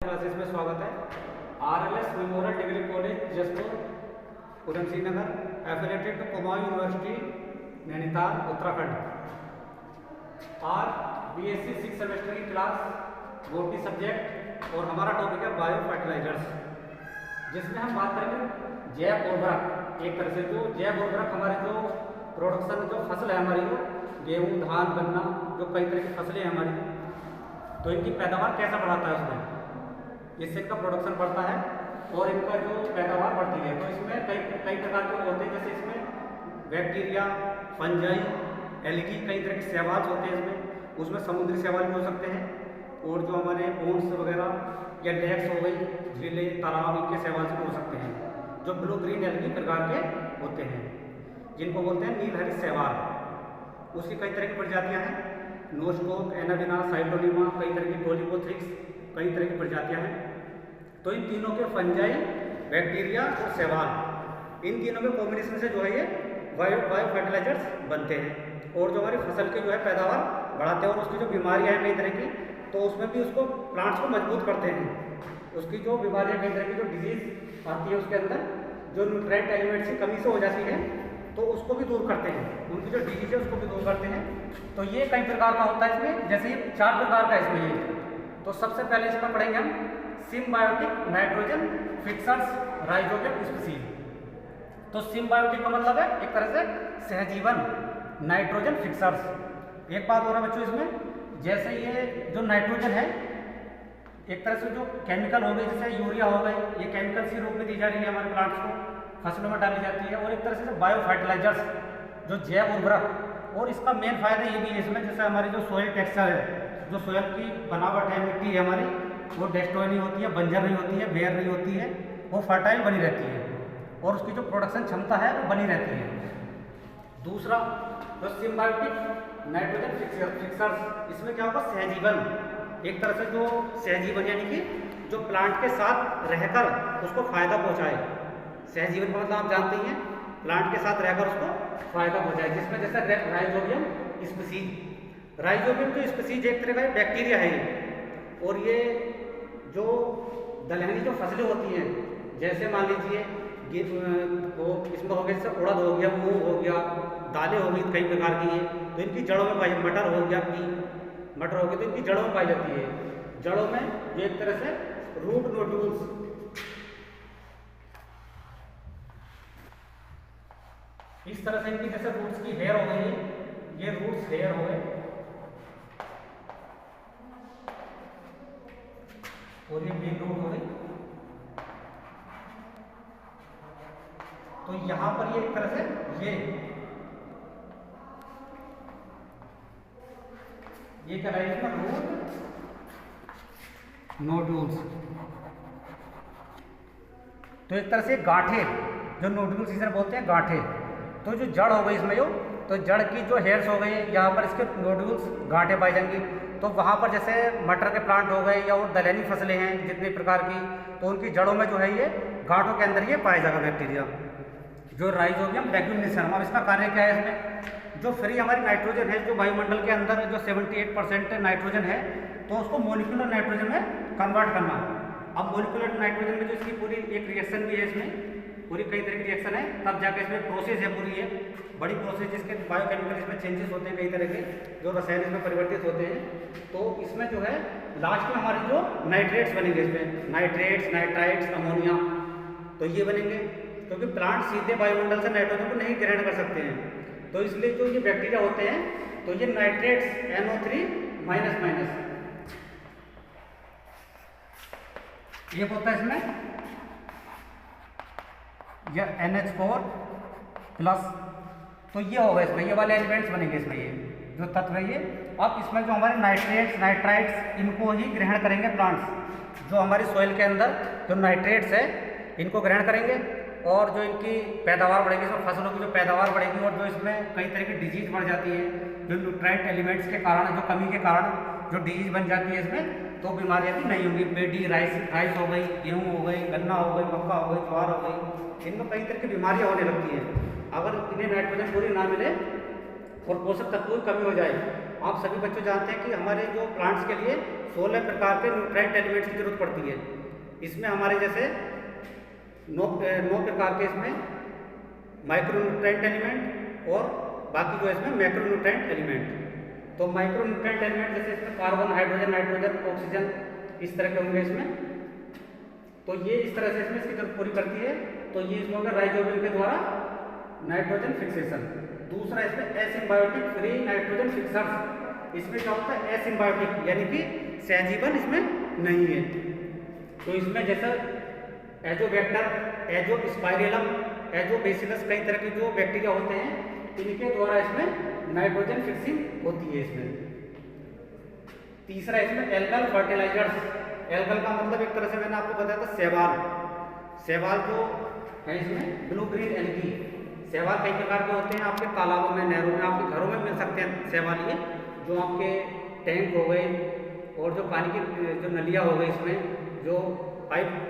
Classes में स्वागत है। RLS memorial degree college Jaspur Udham Singh Nagar affiliated to Kumaon university Nainital Uttarakhand. आज बीएससी 6 सेमेस्टर की क्लास बोटी सब्जेक्ट और हमारा टॉपिक है बायो फर्टिलाइजर्स, जिसमें हम बात करेंगे जैव उर्वरक। एक तरह से जो जैव उर्वरक हमारे जो प्रोडक्शन जो फसल है हमारी, वो गेहूँ धान गन्ना जो कई तरह की फसलें हैं हमारी, तो इनकी पैदावार कैसा बढ़ाता है उसमें, इससे इनका प्रोडक्शन बढ़ता है और इनका जो पैदावार बढ़ती है। तो इसमें कई प्रकार के होते हैं, जैसे इसमें बैक्टीरिया, फंजाई, एल्गी, कई तरह के शैवाल होते हैं इसमें। उसमें समुद्री शैवाल भी हो सकते हैं और जो हमारे पोन्स वगैरह या लेक्स हो गई, झीलें, तालाब, इनके शैवाल से हो सकते हैं, जो ब्लू ग्रीन एल्गी प्रकार के होते हैं, जिनको बोलते हैं नीलहरित शैवाल। उसकी कई तरह की प्रजातियाँ हैं, नोस्कोक, एनाबिना, साइटोनिमा, कई तरह की टोलिकोथ्रिक्स, कई तरह की प्रजातियाँ हैं। तो इन तीनों के फंजाई, बैक्टीरिया और शैवाल, इन तीनों के कॉम्बिनेशन से जो है ये बायो फर्टिलाइजर्स बनते हैं और जो हमारी फसल की जो है पैदावार बढ़ाते हैं। और उसकी जो बीमारियाँ हैं कई तरह की, तो उसमें भी उसको प्लांट्स को मजबूत करते हैं। उसकी जो बीमारियाँ कई तरह की जो डिजीज आती है उसके अंदर जो न्यूट्रिएंट एलिमेंट्स की कमी से हो जाती है, तो उसको भी दूर करते हैं। उनकी जो डिजीज है उसको भी दूर करते हैं। तो ये कई प्रकार का होता है इसमें, जैसे ये 4 प्रकार का इसमें ये। तो सबसे पहले इसमें पढ़ेंगे हम symbiotic nitrogen fixers rhizobium species. तो सिम्बायोटिक का मतलब है एक तरह से सहजीवन नाइट्रोजन फिक्सर्स। एक बात हो रहा है बच्चों इसमें, जैसे ये जो नाइट्रोजन है एक तरह से जो केमिकल हो गए, जैसे यूरिया हो गए, ये केमिकल के रूप में दी जा रही है हमारे प्लांट्स को, फसलों में डाली जाती है। और एक तरह से बायो फर्टिलाइजर्स जो जैव उर्वरक, और इसका मेन फायदा ये भी है इसमें, जैसे हमारी जो सोयल टेक्सचर है, जो सोयल की बनावट है, मिट्टी है हमारी, वो डिस्ट्रॉय नहीं होती है, बंजर नहीं होती है, बेयर नहीं होती है, वो फर्टाइल बनी रहती है और उसकी जो प्रोडक्शन क्षमता है वो बनी रहती है। दूसरा जो सिम्बायोटिक नाइट्रोजन फिक्सर्स, इसमें क्या होगा, सहजीवन। एक तरह से जो सहजीवन यानी कि जो प्लांट के साथ रहकर उसको फायदा पहुंचाए। सहजीवन का मतलब आप जानते ही हैं, प्लांट के साथ रहकर उसको फायदा पहुंचाए, जिसमें जैसे राइजोबियम स्पीसीज। राइजोबियम जो स्पीसीज एक तरह का बैक्टीरिया है ये, और ये जो दलहनी जो फसलें होती हैं, जैसे मान लीजिए वो इसमें हो गया, जैसे उड़द हो गया, मूंग हो गया, दालें हो गई कई प्रकार की है, तो इनकी जड़ों में पाई, मटर हो गया, मटर हो गई, तो इनकी जड़ों में पाई जाती है। जड़ों में ये एक तरह से रूट नोड्यूल्स, इस तरह से इनकी जैसे रूट्स की हेयर हो गई, ये रूट्स हेयर हो गए, और ये मेन रूट हो गई। तो यहां पर ये एक तरह से ये कहलाएगा रूट नोड्यूल्स। तो एक तरह से गांठे, जो नोड्यूल्स इसे बोलते हैं गांठे। तो जो जड़ हो गई इसमें तो जड़ की जो हेयर्स हो गई, यहाँ पर इसके नोड्यूल्स गांठे पाई जाएंगी। तो वहाँ पर जैसे मटर के प्लांट हो गए या और दलहनी फसलें हैं जितने प्रकार की, तो उनकी जड़ों में जो है ये गांठों के अंदर ये पाया जाएगा बैक्टीरिया, जो राइजोबियम लेग्यूमिनेशन। अब इसका कार्य क्या है, इसमें जो फ्री हमारी नाइट्रोजन है, जो वायुमंडल के अंदर जो 78% नाइट्रोजन है, तो उसको मॉलिक्यूलर नाइट्रोजन में कन्वर्ट करना। अब मॉलिक्यूलर नाइट्रोजन में जो इसकी पूरी एक रिएक्शन भी है, इसमें पूरी कई तरह की रिएक्शन है, तब जाकर इसमें प्रोसेस है पूरी, ये बड़ी प्रोसेस, जिसके बायोकेमिकल इसमें चेंजेस होते हैं कई तरह के, जो रसायन इसमें परिवर्तित होते हैं। तो इसमें जो है लास्ट में हमारी जो नाइट्रेट्स बनेंगे, इसमें नाइट्रेट्स, नाइट्राइट्स, अमोनिया, तो ये बनेंगे, क्योंकि प्लांट सीधे वायुमंडल से नाइट्रोजन को नहीं ग्रहण कर सकते हैं। तो इसलिए जो ये बैक्टीरिया होते हैं, तो ये नाइट्रेट्स NO3- ये होता है इसमें, या NH4+, तो ये होगा इसमें, ये वाले एलिमेंट्स बनेंगे इसमें, ये जो तत्व है ये। अब इसमें जो हमारे नाइट्रेट्स, नाइट्राइट्स, इनको ही ग्रहण करेंगे प्लांट्स। जो हमारी सॉइल के अंदर जो नाइट्रेट्स है इनको ग्रहण करेंगे, और जो इनकी पैदावार बढ़ेगी, इसमें फसलों की जो पैदावार बढ़ेगी, और जो इसमें कई तरह की डिजीज बढ़ जाती है, जो न्यूट्रिएंट एलिमेंट्स के कारण, जो कमी के कारण जो डिजीज बन जाती है इसमें, तो बीमारियां भी नहीं होंगी। पेडी, राइस हो गई, गेहूँ हो गई, गन्ना हो गई, मक्का हो गई, ज्वार हो गई, इनमें कई तरह की बीमारियां होने लगती हैं अगर इन्हें नाइट्रोजन पूरी ना मिले और पोषक तत्वों की कमी हो जाए। आप सभी बच्चों जानते हैं कि हमारे जो प्लांट्स के लिए 16 प्रकार के न्यूट्रिएंट एलिमेंट्स की जरूरत पड़ती है। इसमें हमारे जैसे 9 प्रकार के इसमें माइक्रो न्यूट्रिएंट एलिमेंट और बाकी जो है इसमें मैक्रो न्यूट्रिएंट एलिमेंट। तो माइक्रो न्यूट्रिएंट एलिमेंट जैसे इसमें कार्बन, हाइड्रोजन, नाइट्रोजन, ऑक्सीजन इस तरह के होंगे इसमें। तो ये इस तरह से इसमें इसकी जरूरत पूरी करती है। तो ये इसमें होगा राइजोबियम के द्वारा नाइट्रोजन फिक्सेशन। दूसरा इसमें एसिम्बायोटिक फ्री नाइट्रोजन फिक्सर्स। इसमें क्या होता है एसिम्बायोटिक यानी कि सहजीवन इसमें नहीं है। तो इसमें जैसा एजोबैक्टर, एजोस्पाइरेलम, एजोबैसिलस कई तरह के जो बैक्टीरिया होते हैं इनके द्वारा इसमें नाइट्रोजन फिक्सिंग होती है इसमें। तीसरा इसमें एल्गल फर्टिलाइजर्स। एल्गल का मतलब एक तरह से मैंने आपको बताया था शैवाल। शैवाल जो है इसमें ब्लू ग्रीन एल्गी। शैवाल कई प्रकार के होते हैं, आपके तालाबों में, नहरों में, आपके घरों में मिल सकते हैं शैवाल। ये जो आपके टैंक हो गए और जो पानी की जो नलियाँ हो गई इसमें जो पाइप